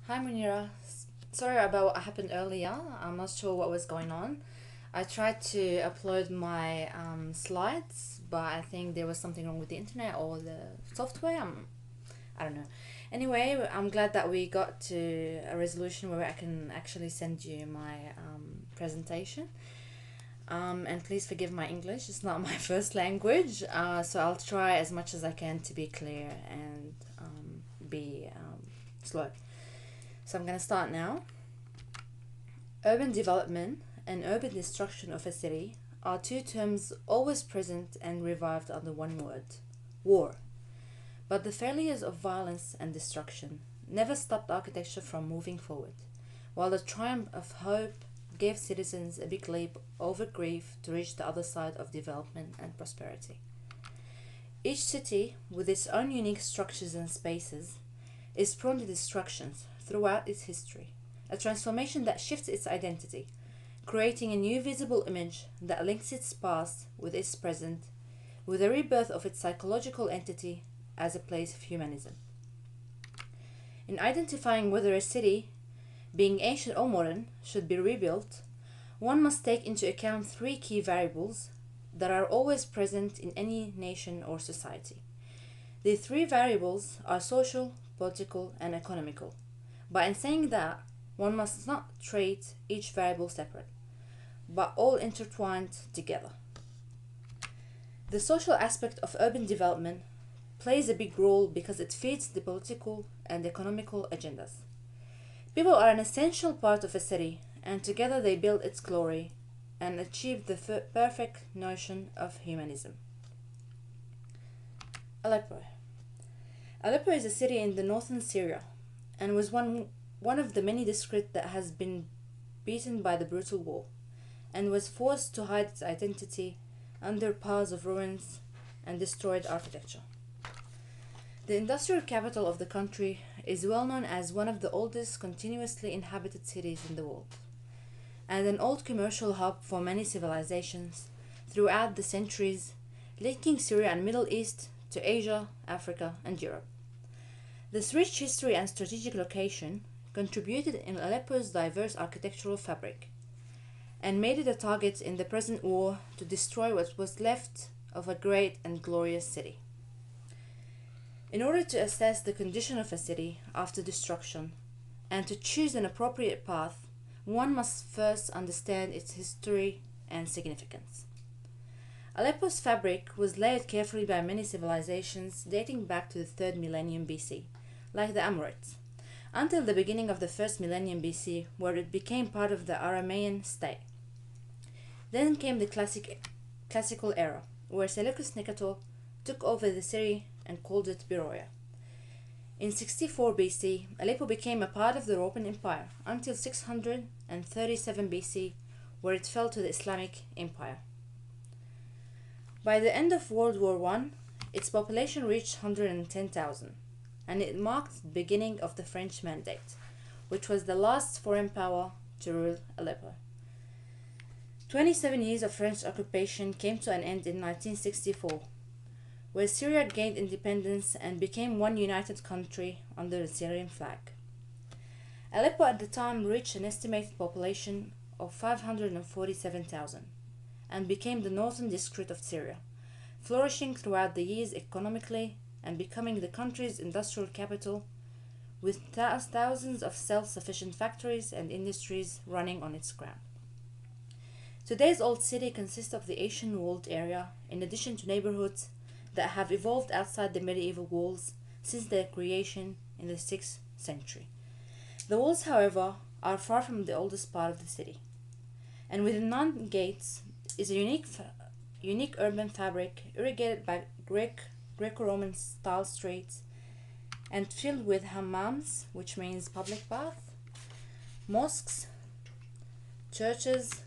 Hi Munira. Sorry about what happened earlier. I'm not sure what was going on. I tried to upload my slides, but I think there was something wrong with the internet or the software. I don't know. Anyway, I'm glad that we got to a resolution where I can actually send you my presentation. And please forgive my English, it's not my first language, so I'll try as much as I can to be clear and be slow. So I'm going to start now. Urban development and urban destruction of a city are two terms always present and revived under one word: war. But the failures of violence and destruction never stopped architecture from moving forward, while the triumph of hope gave citizens a big leap over grief to reach the other side of development and prosperity. Each city, with its own unique structures and spaces, is prone to destructions throughout its history, a transformation that shifts its identity, creating a new visible image that links its past with its present, with a rebirth of its psychological entity as a place of humanism. In identifying whether a city, being ancient or modern, should be rebuilt, one must take into account three key variables that are always present in any nation or society. The three variables are social, political, and economical. But in saying that, one must not treat each variable separate, but all intertwined together. The social aspect of urban development plays a big role because it feeds the political and economical agendas. People are an essential part of a city, and together they build its glory and achieve the perfect notion of humanism. Aleppo. Aleppo is a city in the northern Syria and was one of the many districts that has been beaten by the brutal war and was forced to hide its identity under piles of ruins and destroyed architecture. The industrial capital of the country is well known as one of the oldest continuously inhabited cities in the world, and an old commercial hub for many civilizations throughout the centuries, linking Syria and Middle East to Asia, Africa, and Europe. This rich history and strategic location contributed in Aleppo's diverse architectural fabric and made it a target in the present war to destroy what was left of a great and glorious city. In order to assess the condition of a city after destruction and to choose an appropriate path, one must first understand its history and significance. Aleppo's fabric was layered carefully by many civilizations dating back to the 3rd millennium BC, like the Amorites, until the beginning of the 1st millennium BC, where it became part of the Aramaean state. Then came the classical era, where Seleucus Nicator took over the city and called it Beroea. In 64 BC, Aleppo became a part of the Roman Empire until 637 BC, where it fell to the Islamic Empire. By the end of World War I, its population reached 110,000, and it marked the beginning of the French Mandate, which was the last foreign power to rule Aleppo. 27 years of French occupation came to an end in 1964, where Syria gained independence and became one united country under the Syrian flag. Aleppo at the time reached an estimated population of 547,000 and became the northern district of Syria, flourishing throughout the years economically and becoming the country's industrial capital, with thousands of self-sufficient factories and industries running on its ground. Today's old city consists of the ancient walled area, in addition to neighborhoods that have evolved outside the medieval walls since their creation in the 6th century. The walls, however, are far from the oldest part of the city, and within 9 gates is a unique urban fabric irrigated by Greco-Roman style streets and filled with hammams, which means public bath, mosques, churches,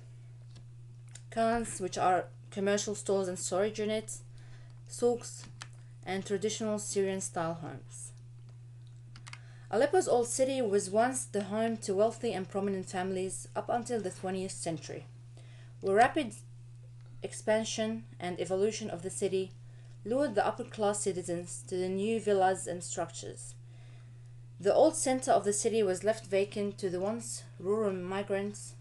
khans, which are commercial stores and storage units, souks, and traditional Syrian-style homes. Aleppo's old city was once the home to wealthy and prominent families up until the 20th century, where rapid expansion and evolution of the city lured the upper-class citizens to the new villas and structures. The old center of the city was left vacant to the once rural migrants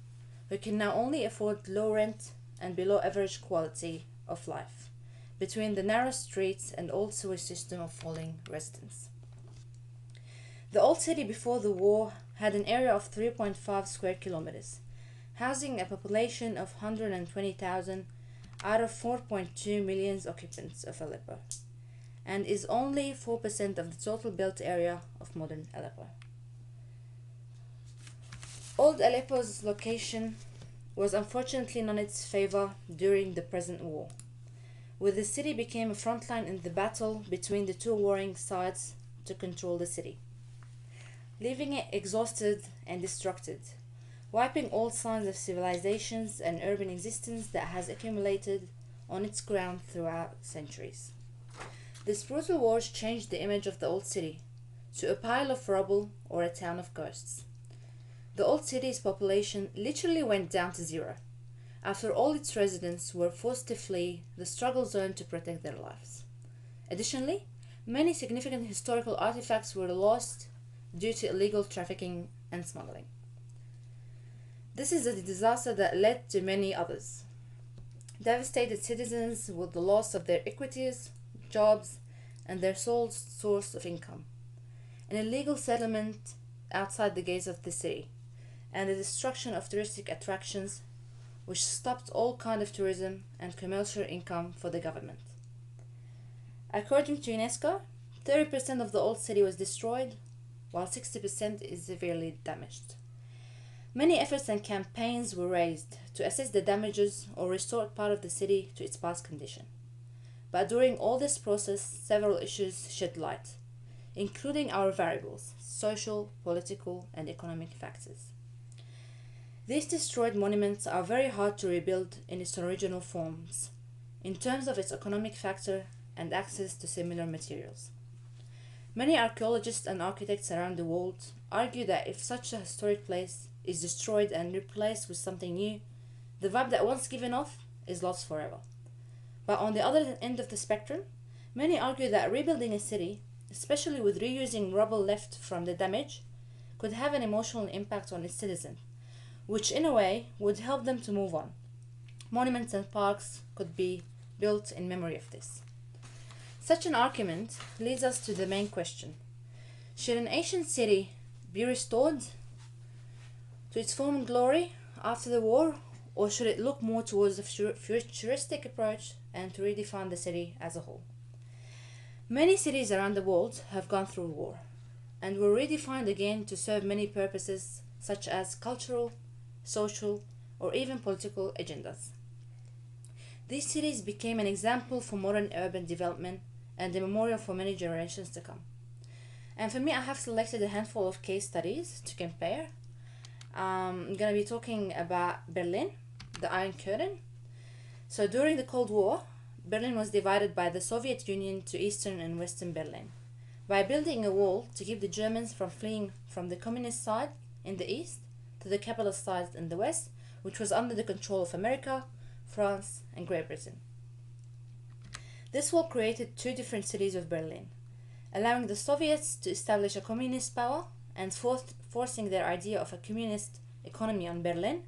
who can now only afford low rent and below average quality of life between the narrow streets and old sewage system of falling residents. The old city before the war had an area of 3.5 square kilometers, housing a population of 120,000 out of 4.2 million occupants of Aleppo, and is only 4% of the total built area of modern Aleppo. Old Aleppo's location was unfortunately not in its favor during the present war, where the city became a frontline in the battle between the two warring sides to control the city, leaving it exhausted and destructed, wiping all signs of civilizations and urban existence that has accumulated on its ground throughout centuries. This brutal wars changed the image of the old city to a pile of rubble or a town of ghosts. The old city's population literally went down to zero after all its residents were forced to flee the struggle zone to protect their lives. Additionally, many significant historical artifacts were lost due to illegal trafficking and smuggling. This is a disaster that led to many others. Devastated citizens with the loss of their equities, jobs, and their sole source of income, an illegal settlement outside the gates of the city, and the destruction of touristic attractions which stopped all kind of tourism and commercial income for the government. According to UNESCO, 30% of the old city was destroyed, while 60% is severely damaged. Many efforts and campaigns were raised to assess the damages or restore part of the city to its past condition. But during all this process, several issues shed light, including our variables, social, political, and economic factors. These destroyed monuments are very hard to rebuild in its original forms, in terms of its economic factor and access to similar materials. Many archaeologists and architects around the world argue that if such a historic place is destroyed and replaced with something new, the vibe that once given off is lost forever. But on the other end of the spectrum, many argue that rebuilding a city, especially with reusing rubble left from the damage, could have an emotional impact on its citizens, which in a way would help them to move on. Monuments and parks could be built in memory of this. Such an argument leads us to the main question. Should an ancient city be restored to its former glory after the war, or should it look more towards a futuristic approach and to redefine the city as a whole? Many cities around the world have gone through war and were redefined again to serve many purposes such as cultural, social, or even political agendas. These cities became an example for modern urban development and a memorial for many generations to come. And for me, I have selected a handful of case studies to compare. I'm going to be talking about Berlin, the Iron Curtain. So during the Cold War, Berlin was divided by the Soviet Union to Eastern and Western Berlin by building a wall to keep the Germans from fleeing from the communist side in the east to the capitalist side in the west, which was under the control of America, France, and Great Britain. This wall created two different cities of Berlin, allowing the Soviets to establish a communist power and forcing their idea of a communist economy on Berlin,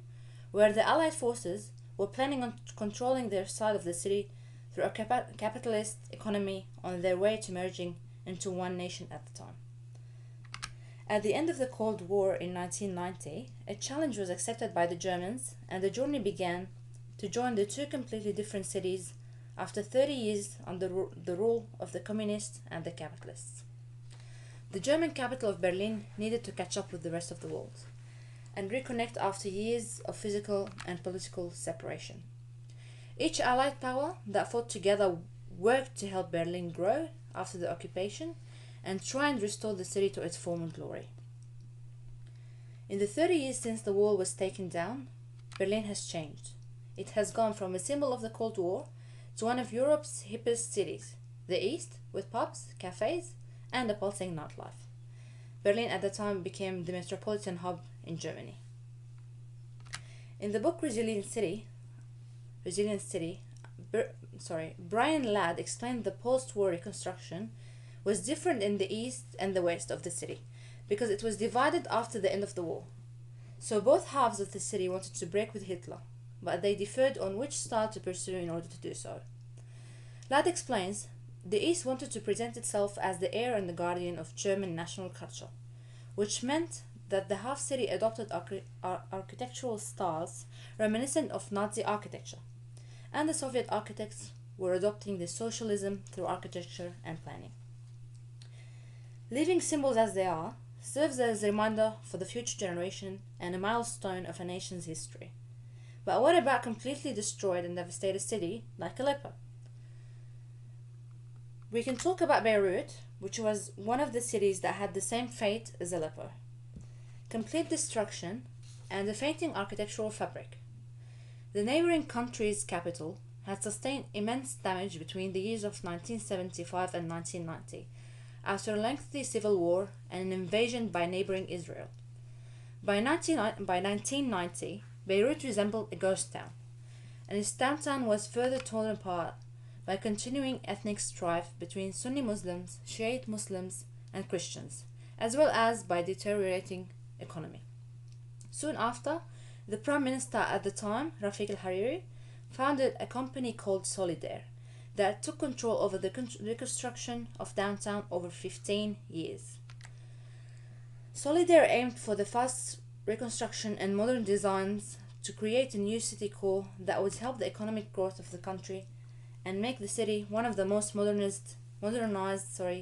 where the Allied forces were planning on controlling their side of the city through a capitalist economy on their way to merging into one nation at the time. At the end of the Cold War in 1990, a challenge was accepted by the Germans, and the journey began to join the two completely different cities after 30 years under the rule of the communists and the capitalists. The German capital of Berlin needed to catch up with the rest of the world and reconnect after years of physical and political separation. Each Allied power that fought together worked to help Berlin grow after the occupation and try and restore the city to its former glory. In the 30 years since the wall was taken down, Berlin has changed. It has gone from a symbol of the Cold War to one of Europe's hippest cities, the East, with pubs, cafes, and a pulsing nightlife. Berlin at the time became the metropolitan hub in Germany. In the book Resilient City, Brian Ladd explained the post-war reconstruction was different in the east and the west of the city because it was divided after the end of the war. So both halves of the city wanted to break with Hitler, but they differed on which style to pursue in order to do so. Ladd explains, the East wanted to present itself as the heir and the guardian of German national culture, which meant that the half city adopted architectural styles reminiscent of Nazi architecture, and the Soviet architects were adopting the socialism through architecture and planning. Leaving symbols as they are serves as a reminder for the future generation and a milestone of a nation's history. But what about completely destroyed and devastated city like Aleppo? We can talk about Beirut, which was one of the cities that had the same fate as Aleppo. Complete destruction and a fainting architectural fabric. The neighboring country's capital had sustained immense damage between the years of 1975 and 1990, after a lengthy civil war and an invasion by neighboring Israel. By 1990, Beirut resembled a ghost town, and its downtown was further torn apart by continuing ethnic strife between Sunni Muslims, Shiite Muslims, and Christians, as well as by deteriorating economy. Soon after, the Prime Minister at the time, Rafiq al-Hariri, founded a company called Solidaire that took control over the reconstruction of downtown over 15 years. Solidaire aimed for the fast reconstruction and modern designs to create a new city core that would help the economic growth of the country and make the city one of the most modernized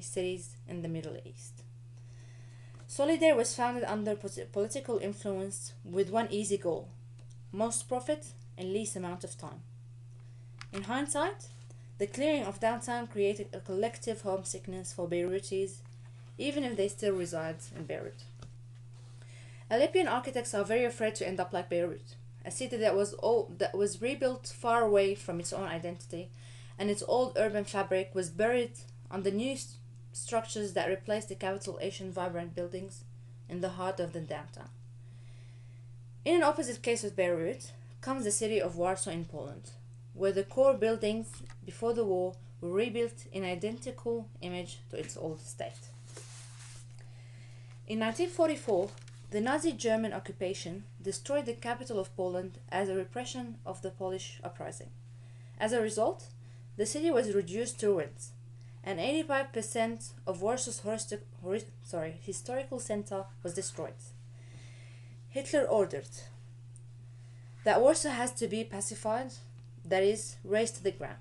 cities in the Middle East. Solidaire was founded under political influence with one easy goal: most profit in least amount of time. In hindsight, the clearing of downtown created a collective homesickness for Beirutis, even if they still reside in Beirut. Aleppian architects are very afraid to end up like Beirut, a city that was rebuilt far away from its own identity, and its old urban fabric was buried under new structures that replaced the capital Asian vibrant buildings in the heart of the downtown. In an opposite case with Beirut comes the city of Warsaw in Poland, where the core buildings before the war were rebuilt in identical image to its old state. In 1944, the Nazi German occupation destroyed the capital of Poland as a repression of the Polish uprising. As a result, the city was reduced to ruins, and 85% of Warsaw's historical center was destroyed. Hitler ordered that Warsaw has to be pacified, that is, razed to the ground.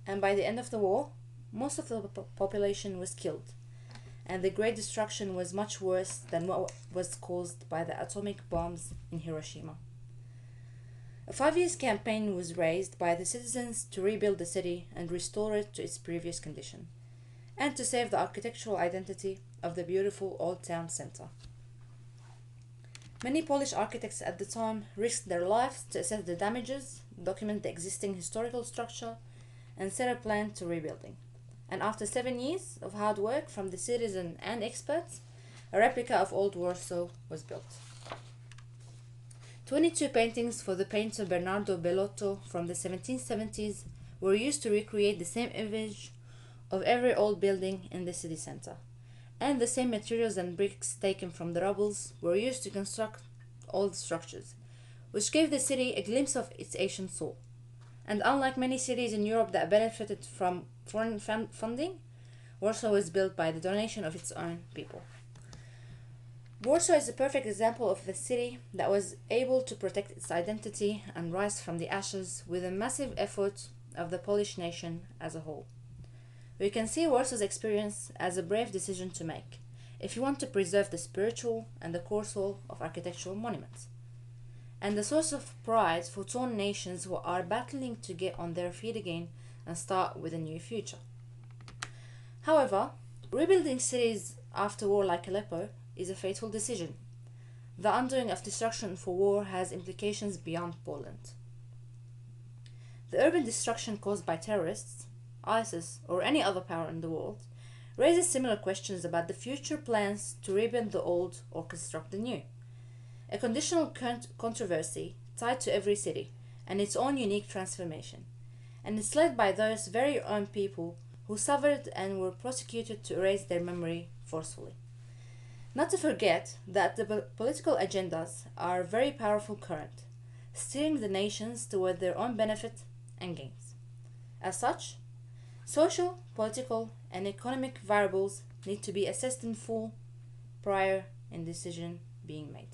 And by the end of the war, most of the population was killed, and the great destruction was much worse than what was caused by the atomic bombs in Hiroshima. A 5-year campaign was raised by the citizens to rebuild the city and restore it to its previous condition, and to save the architectural identity of the beautiful old town center. Many Polish architects at the time risked their lives to assess the damages, document the existing historical structure, and set a plan to rebuilding. And after 7 years of hard work from the citizens and experts, a replica of Old Warsaw was built. 22 paintings for the painter Bernardo Bellotto from the 1770s were used to recreate the same image of every old building in the city center, and the same materials and bricks taken from the rubbles were used to construct old structures, which gave the city a glimpse of its ancient soul. And unlike many cities in Europe that benefited from foreign funding, Warsaw was built by the donation of its own people. Warsaw is a perfect example of a city that was able to protect its identity and rise from the ashes with a massive effort of the Polish nation as a whole. We can see Warsaw's experience as a brave decision to make if you want to preserve the spiritual and the core soul of architectural monuments, and a source of pride for torn nations who are battling to get on their feet again and start with a new future. However, rebuilding cities after war like Aleppo is a fateful decision. The undoing of destruction for war has implications beyond Poland. The urban destruction caused by terrorists, ISIS, or any other power in the world raises similar questions about the future plans to rebuild the old or construct the new. A conditional controversy tied to every city and its own unique transformation, and it's led by those very own people who suffered and were prosecuted to erase their memory forcefully. Not to forget that the political agendas are very powerful current, steering the nations toward their own benefit and gains. As such, social, political, and economic variables need to be assessed in full prior in decision being made.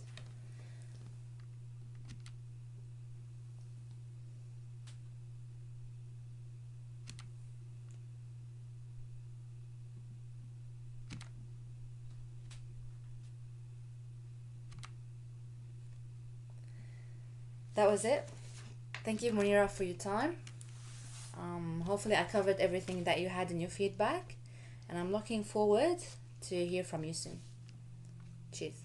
That was it. Thank you, Munira, for your time. Hopefully, I covered everything that you had in your feedback, and I'm looking forward to hear from you soon. Cheers.